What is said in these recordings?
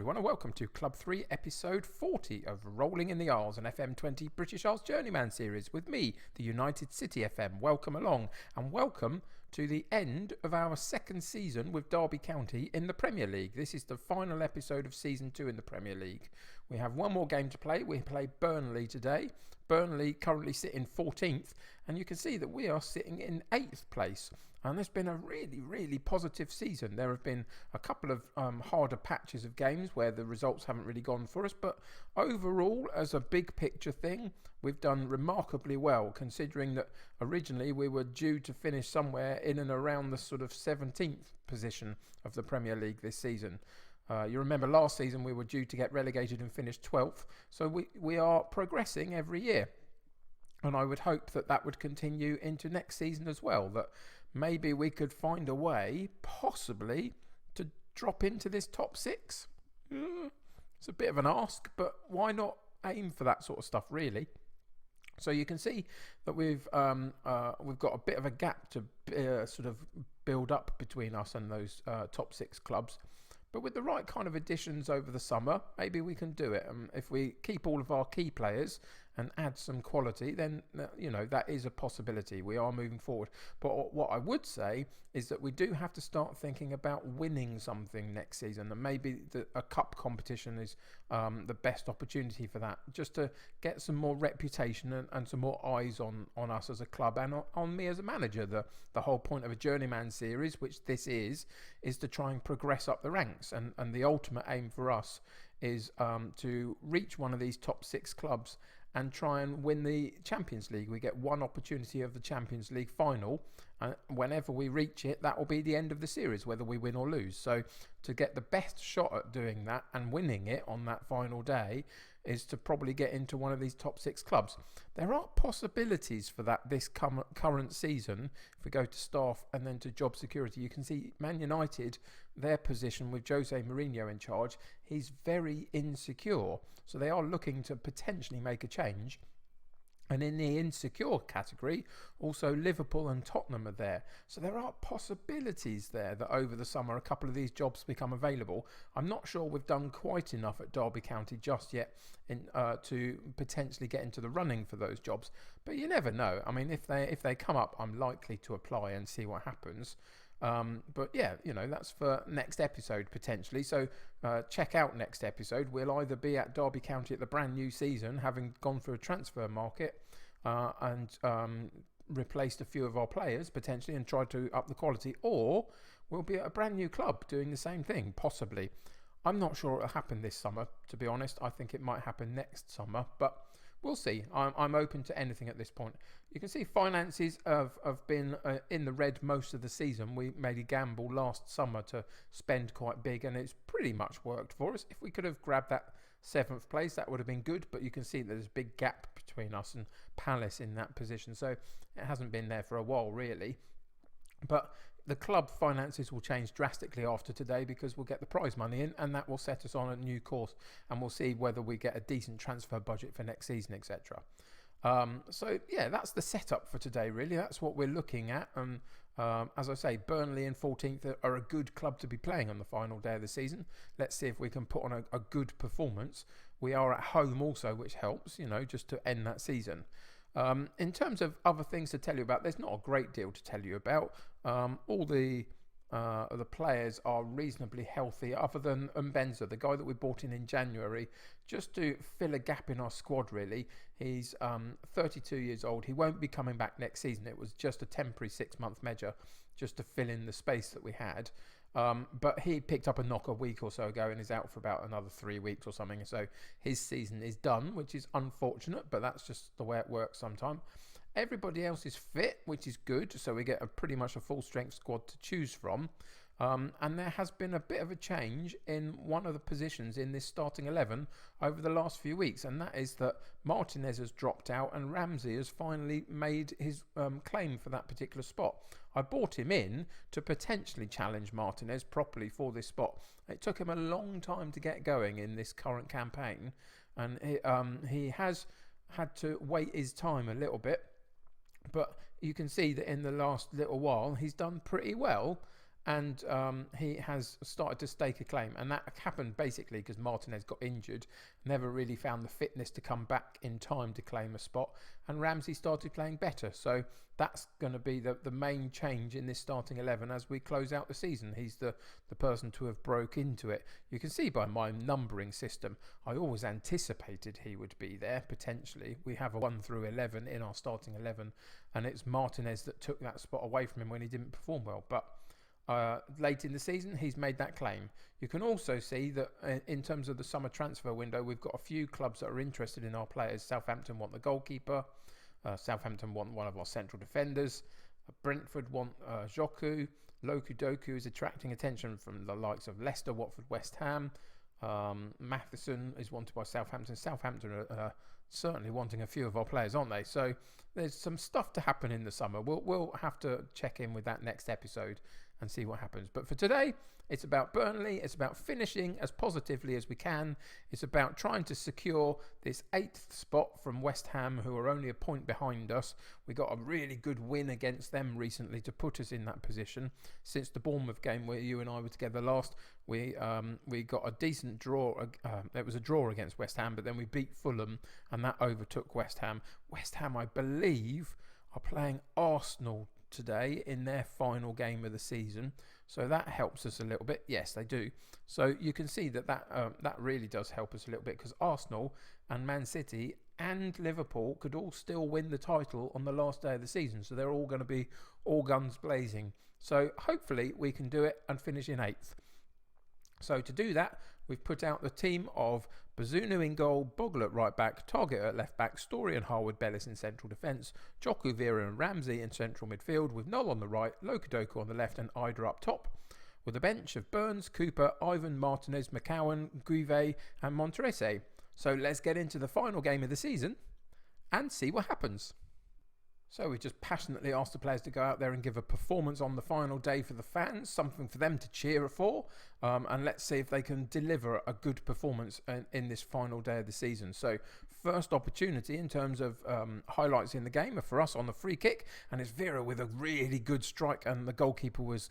everyone, and welcome to Club 3, episode 40 of Rolling in the Isles, an FM20 British Isles Journeyman series with me, the United City FM. Welcome along, and welcome to the end of our second season with Derby County in the Premier League. This is the final episode of Season 2 in the Premier League. We have one more game to play. We play Burnley today. Burnley currently sit in 14th, and you can see that we are sitting in 8th place. And there's been a really positive season. There have been a couple of harder patches of games where the results haven't really gone for us, but overall, as a big picture thing, we've done remarkably well, considering that originally we were due to finish somewhere in and around the sort of 17th position of the Premier League this season. You remember last season we were due to get relegated and finish 12th, so we are progressing every year. And I would hope that that would continue into next season as well, that maybe we could find a way, possibly, to drop into this top 6. It's a bit of an ask, but why not aim for that sort of stuff, really? So you can see that we've got a bit of a gap to sort of build up between us and those top 6 clubs. But with the right kind of additions over the summer, maybe we can do it. If we keep all of our key players and add some quality, then, that is a possibility. We are moving forward. But what I would say is that we do have to start thinking about winning something next season. And maybe a cup competition is the best opportunity for that. Just to get some more reputation and some more eyes on us as a club and on me as a manager. The whole point of a journeyman series, which this is to try and progress up the ranks. And the ultimate aim for us is to reach one of these top 6 clubs and try and win the Champions League. We get one opportunity of the Champions League final, and whenever we reach it, that will be the end of the series, whether we win or lose. So to get the best shot at doing that and winning it on that final day is to probably get into one of these top 6 clubs. There are possibilities for that this current season. If we go to staff and then to job security, you can see Man United, their position with Jose Mourinho in charge, he's very insecure. So they are looking to potentially make a change. And in the insecure category, also Liverpool and Tottenham are there. So there are possibilities there that over the summer a couple of these jobs become available. I'm not sure we've done quite enough at Derby County just yet to potentially get into the running for those jobs. But you never know. I mean, if they come up, I'm likely to apply and see what happens. But yeah, that's for next episode potentially. So check out next episode. We'll either be at Derby County at the brand new season, having gone through a transfer market and replaced a few of our players potentially and tried to up the quality, or we'll be at a brand new club doing the same thing, possibly. I'm not sure it'll happen this summer, to be honest. I think it might happen next summer, but we'll see. I'm open to anything at this point. You can see finances have been in the red most of the season. We made a gamble last summer to spend quite big, and it's pretty much worked for us. If we could have grabbed that 7th place, that would have been good, but you can see there's a big gap between us and Palace in that position, so it hasn't been there for a while, really. But the club finances will change drastically after today because we'll get the prize money in, and that will set us on a new course, and we'll see whether we get a decent transfer budget for next season, etc. So yeah, that's the setup for today, really. That's what we're looking at. And as I say, Burnley in 14th are a good club to be playing on the final day of the season. Let's see if we can put on a good performance. We are at home also, which helps, just to end that season. In terms of other things to tell you about, there's not a great deal to tell you about. All the players are reasonably healthy, other than Mbenza, the guy that we bought in January, just to fill a gap in our squad, really. He's 32 years old. He won't be coming back next season. It was just a temporary 6-month measure just to fill in the space that we had. But he picked up a knock a week or so ago and is out for about another 3 weeks or something. So his season is done, which is unfortunate, but that's just the way it works sometimes. Everybody else is fit, which is good. So we get pretty much a full strength squad to choose from. And there has been a bit of a change in one of the positions in this starting 11 over the last few weeks, and that is that Martinez has dropped out and Ramsey has finally made his claim for that particular spot. I bought him in to potentially challenge Martinez properly for this spot. It took him a long time to get going in this current campaign, and he has had to wait his time a little bit, but you can see that in the last little while he's done pretty well. and he has started to stake a claim, and that happened basically because Martinez got injured, never really found the fitness to come back in time to claim a spot, and Ramsey started playing better. So that's going to be the main change in this starting 11 as we close out the season. He's the person to have broke into it. You can see by my numbering system, I always anticipated he would be there potentially. We have a 1 through 11 in our starting 11, and it's Martinez that took that spot away from him when he didn't perform well. But late in the season, he's made that claim. You can also see that in terms of the summer transfer window, we've got a few clubs that are interested in our players. Southampton want the goalkeeper. Southampton want one of our central defenders. Brentford want Joku. Loku Doku is attracting attention from the likes of Leicester, Watford, West Ham. Matheson is wanted by Southampton. Southampton are certainly wanting a few of our players, aren't they? So there's some stuff to happen in the summer. We'll have to check in with that next episode and see what happens. But for today, it's about Burnley. It's about finishing as positively as we can. It's about trying to secure this 8th spot from West Ham, who are only a point behind us. We got a really good win against them recently to put us in that position. Since the Bournemouth game where you and I were together last, we got a decent draw. It was a draw against West Ham, but then we beat Fulham, and that overtook West Ham. West Ham, I believe, are playing Arsenal today in their final game of the season, so that helps us a little bit. Yes, they do. So you can see that really does help us a little bit, because Arsenal and Man City and Liverpool could all still win the title on the last day of the season, so they're all going to be all guns blazing. So hopefully we can do it and finish in 8th. So to do that, we've put out the team of Bazunu in goal, Bogle at right back, Target at left back, Story and Harwood Bellis in central defence, Joku, Vera and Ramsey in central midfield, with Noel on the right, Lokodoku on the left and Ida up top, with a bench of Burns, Cooper, Ivan, Martinez, McCowan, Guive and Monterese. So let's get into the final game of the season and see what happens. So we just passionately asked the players to go out there and give a performance on the final day for the fans, something for them to cheer for, and let's see if they can deliver a good performance in this final day of the season. So first opportunity in terms of highlights in the game are for us on the free kick, and it's Vera with a really good strike, and the goalkeeper was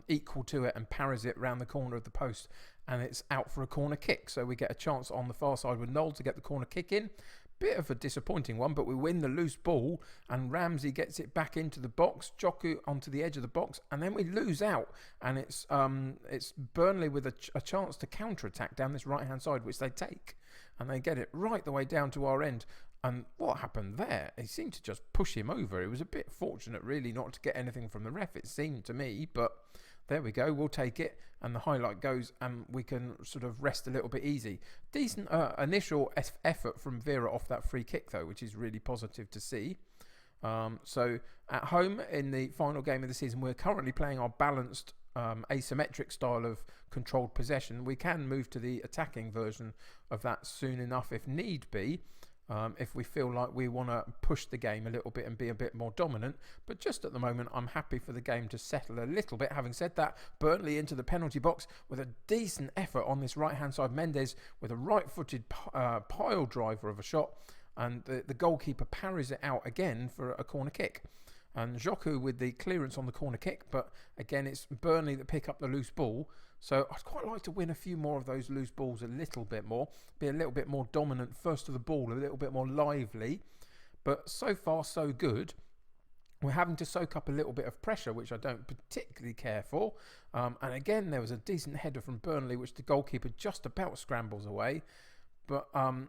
equal to it and parries it round the corner of the post, and it's out for a corner kick. So we get a chance on the far side with Noel to get the corner kick in. Bit of a disappointing one, but we win the loose ball and Ramsey gets it back into the box, Joku onto the edge of the box, and then we lose out, and it's Burnley with a chance to counter-attack down this right-hand side, which they take, and they get it right the way down to our end. And what happened there? He seemed to just push him over. It was a bit fortunate, really, not to get anything from the ref, it seemed to me, but there we go, we'll take it, and the highlight goes, and we can sort of rest a little bit easy. Decent initial effort from Vera off that free kick, though, which is really positive to see. So at home in the final game of the season, we're currently playing our balanced asymmetric style of controlled possession. We can move to the attacking version of that soon enough if need be. If we feel like we want to push the game a little bit and be a bit more dominant. But just at the moment, I'm happy for the game to settle a little bit. Having said that, Burnley into the penalty box with a decent effort on this right-hand side. Mendes with a right-footed pile driver of a shot. And the goalkeeper parries it out again for a corner kick. And Joku with the clearance on the corner kick. But again, it's Burnley that pick up the loose ball. So I'd quite like to win a few more of those loose balls a little bit more. Be a little bit more dominant first to the ball, a little bit more lively. But so far, so good. We're having to soak up a little bit of pressure, which I don't particularly care for. And again, there was a decent header from Burnley, which the goalkeeper just about scrambles away. But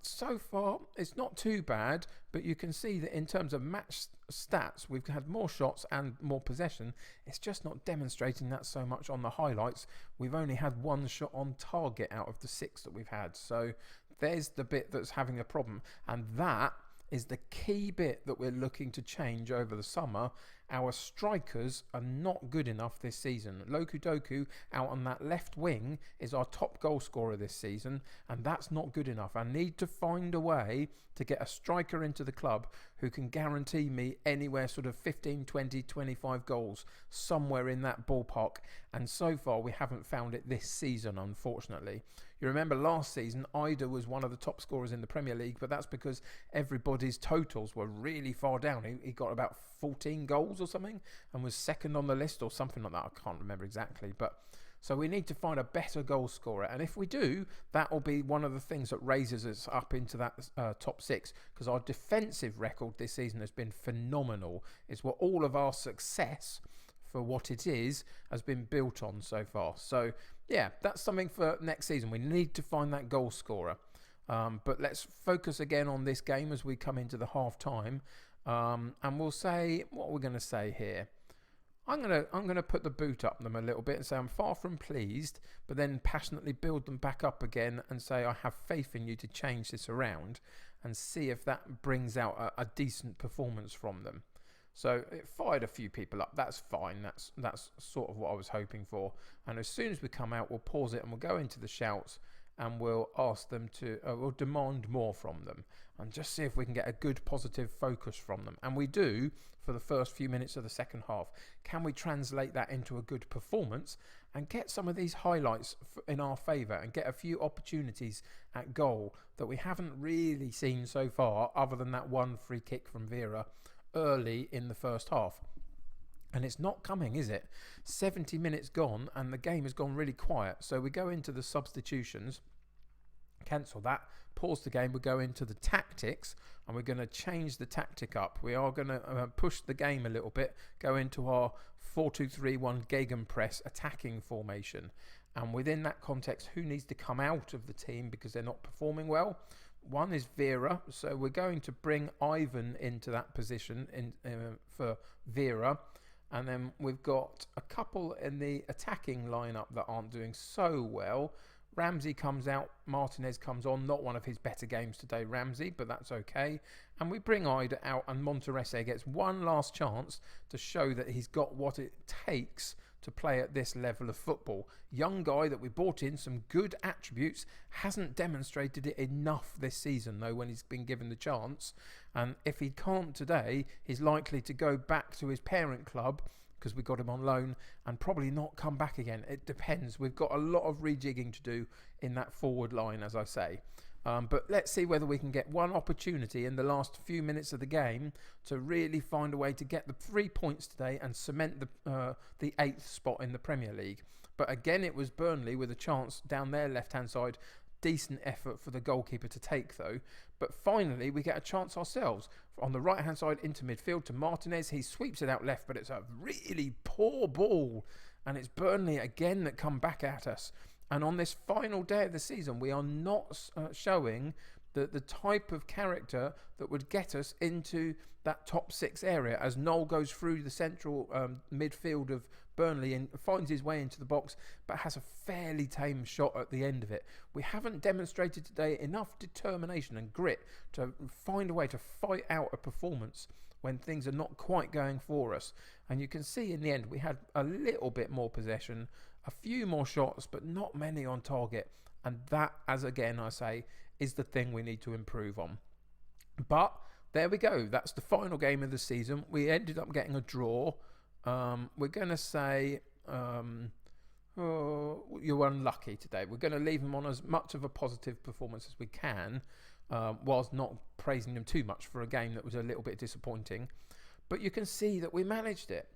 so far, it's not too bad. But you can see that in terms of match stats, we've had more shots and more possession. It's just not demonstrating that so much on the highlights. We've only had one shot on target out of the 6 that we've had. So there's the bit that's having a problem. And that is the key bit that we're looking to change over the summer. Our strikers are not good enough this season. Lokodoku out on that left wing is our top goal scorer this season, and that's not good enough. I need to find a way to get a striker into the club who can guarantee me anywhere sort of 15, 20, 25 goals, somewhere in that ballpark. And so far we haven't found it this season, unfortunately. You remember last season, Ida was one of the top scorers in the Premier League, but that's because everybody's totals were really far down. He got about 14 goals or something and was second on the list or something like that. I can't remember exactly, but so we need to find a better goal scorer, and if we do, that will be one of the things that raises us up into that top 6, because our defensive record this season has been phenomenal. It's what all of our success for what it is has been built on so far. So yeah, that's something for next season. We need to find that goal scorer. But let's focus again on this game as we come into the half time, and we'll say what we're going to say here. I'm gonna put the boot up them a little bit and say I'm far from pleased, but then passionately build them back up again and say I have faith in you to change this around and see if that brings out a decent performance from them. So it fired a few people up. That's fine. That's sort of what I was hoping for. And as soon as we come out, we'll pause it and we'll go into the shouts and we'll ask them to, we'll demand more from them and just see if we can get a good positive focus from them. And we do for the first few minutes of the second half. Can we translate that into a good performance and get some of these highlights in our favour and get a few opportunities at goal that we haven't really seen so far, other than that one free kick from Vera early in the first half? And it's not coming, is it? 70 minutes gone and the game has gone really quiet. So we go into the substitutions, cancel that, pause the game, we go into the tactics, and we're going to change the tactic up. We are going to push the game a little bit, go into our 4-2-3-1 gegenpress attacking formation. And within that context, who needs to come out of the team because they're not performing well? One is Vera, so we're going to bring Ivan into that position for Vera. And then we've got a couple in the attacking lineup that aren't doing so well. Ramsey comes out, Martinez comes on. Not one of his better games today, Ramsey, but that's okay. And we bring Ida out, and Monterese gets one last chance to show that he's got what it takes to play at this level of football. Young guy that we brought in, some good attributes, hasn't demonstrated it enough this season though when he's been given the chance. And if he can't today, he's likely to go back to his parent club because we got him on loan and probably not come back again. It depends. We've got a lot of rejigging to do in that forward line, as I say. But let's see whether we can get one opportunity in the last few minutes of the game to really find a way to get the 3 points today and cement the 8th spot in the Premier League. But again, it was Burnley with a chance down their left-hand side. Decent effort for the goalkeeper to take, though. But finally, we get a chance ourselves. On the right-hand side into midfield to Martinez. He sweeps it out left, but it's a really poor ball. And it's Burnley again that come back at us. And on this final day of the season, we are not showing the type of character that would get us into that top 6 area as Noel goes through the central midfield of Burnley and finds his way into the box, but has a fairly tame shot at the end of it. We haven't demonstrated today enough determination and grit to find a way to fight out a performance when things are not quite going for us. And you can see in the end, we had a little bit more possession, a few more shots, but not many on target. And that, as again I say, is the thing we need to improve on. But there we go. That's the final game of the season. We ended up getting a draw. We're going to say you're unlucky today. We're going to leave him on as much of a positive performance as we can, whilst not praising them too much for a game that was a little bit disappointing. But you can see that we managed it.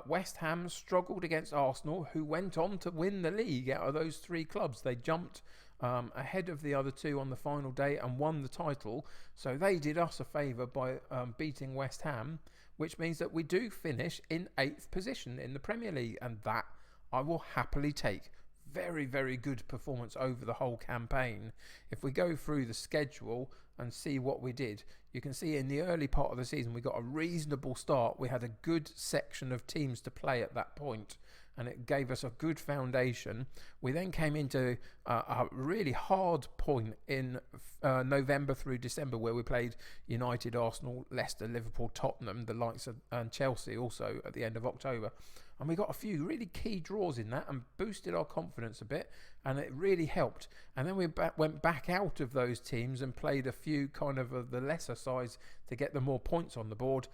West Ham struggled against Arsenal, who went on to win the league out of those 3 clubs. They jumped ahead of the other 2 on the final day and won the title. So they did us a favour by beating West Ham, which means that we do finish in 8th position in the Premier League. And that I will happily take. Very, very good performance over the whole campaign. If we go through the schedule and see what we did, you can see in the early part of the season we got a reasonable start. We had a good section of teams to play at that point, and it gave us a good foundation. We then came into a really hard point in November through December, where we played United, Arsenal, Leicester, Liverpool, Tottenham, the likes of and Chelsea also at the end of October. And we got a few really key draws in that and boosted our confidence a bit, and it really helped. And then we went back out of those teams and played a few kind of the lesser sides to get the more points on the board.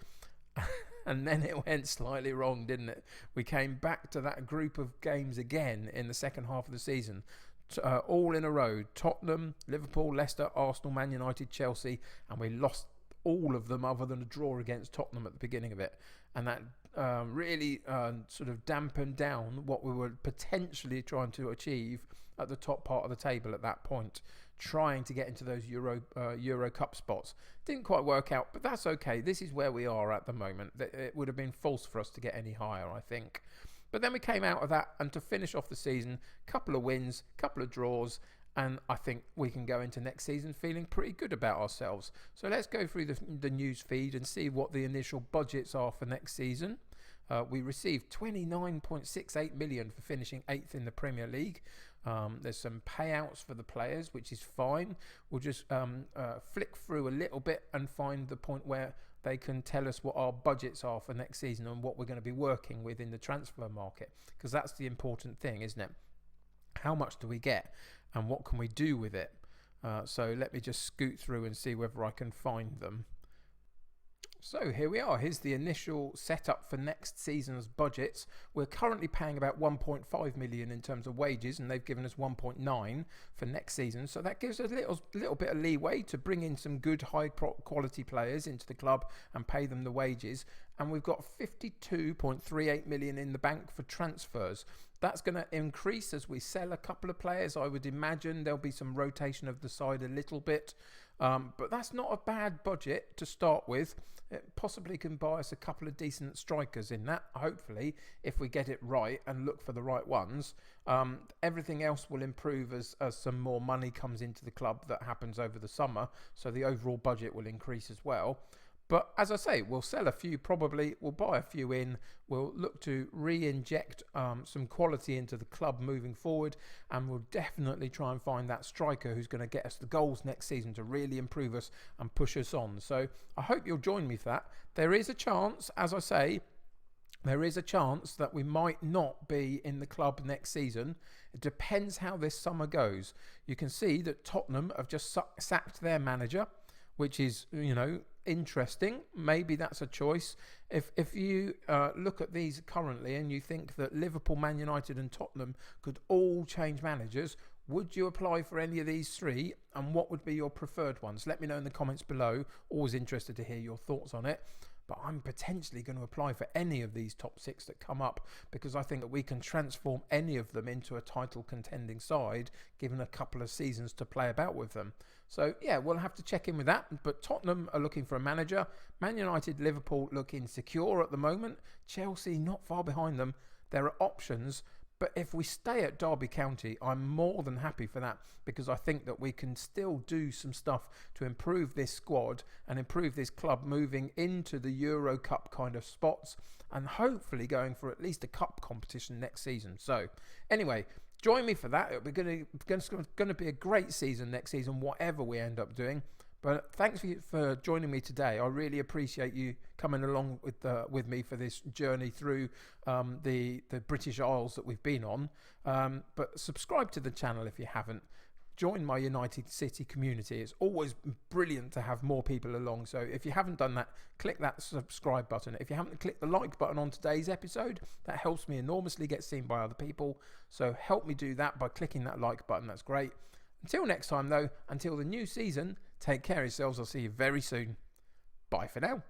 And then it went slightly wrong, didn't it? We came back to that group of games again in the second half of the season. all in a row. Tottenham, Liverpool, Leicester, Arsenal, Man United, Chelsea, and we lost all of them other than a draw against Tottenham at the beginning of it. And that really sort of dampened down what we were potentially trying to achieve at the top part of the table at that point, trying to get into those Euro Cup spots. Didn't quite work out, but that's okay. This is where we are at the moment. It would have been false for us to get any higher, I think. But then we came out of that, and to finish off the season, couple of wins, couple of draws, and I think we can go into next season feeling pretty good about ourselves. So let's go through the news feed and see what the initial budgets are for next season. We received 29.68 million for finishing 8th in the Premier League. There's some payouts for the players, which is fine. We'll just flick through a little bit and find the point where they can tell us what our budgets are for next season and what we're going to be working with in the transfer market, because that's the important thing, isn't it? How much do we get and what can we do with it? So let me just scoot through and see whether I can find them. So here we are. Here's the initial setup for next season's budgets. We're currently paying about 1.5 million in terms of wages, and they've given us 1.9 for next season. So that gives us a little bit of leeway to bring in some good high quality players into the club and pay them the wages. And we've got 52.38 million in the bank for transfers. That's going to increase as we sell a couple of players. I would imagine there'll be some rotation of the side a little bit. But that's not a bad budget to start with. It possibly can buy us a couple of decent strikers in that, hopefully, if we get it right and look for the right ones. Everything else will improve as some more money comes into the club that happens over the summer. So the overall budget will increase as well. But as I say, we'll sell a few probably, we'll buy a few in, we'll look to re-inject some quality into the club moving forward, and we'll definitely try and find that striker who's going to get us the goals next season to really improve us and push us on. So I hope you'll join me for that. There is a chance, as I say, there is a chance that we might not be in the club next season. It depends how this summer goes. You can see that Tottenham have just sacked their manager, which is, interesting. Maybe that's a choice. If you look at these currently and you think that Liverpool, Man United and Tottenham could all change managers, would you apply for any of these three, and what would be your preferred ones? Let me know in the comments below. Always interested to hear your thoughts on it. But I'm potentially going to apply for any of these top 6 that come up, because I think that we can transform any of them into a title contending side, given a couple of seasons to play about with them. So yeah, we'll have to check in with that. But Tottenham are looking for a manager. Man United, Liverpool look insecure at the moment. Chelsea not far behind them. There are options. But if we stay at Derby County, I'm more than happy for that, because I think that we can still do some stuff to improve this squad and improve this club moving into the Euro Cup kind of spots, and hopefully going for at least a cup competition next season. So anyway, join me for that. It's going to be a great season next season, whatever we end up doing. But thanks for joining me today. I really appreciate you coming along with me for this journey through the British Isles that we've been on. But subscribe to the channel if you haven't. Join my United City community. It's always brilliant to have more people along. So if you haven't done that, click that subscribe button. If you haven't clicked the like button on today's episode, that helps me enormously get seen by other people. So help me do that by clicking that like button. That's great. Until next time, though, until the new season, take care of yourselves. I'll see you very soon. Bye for now.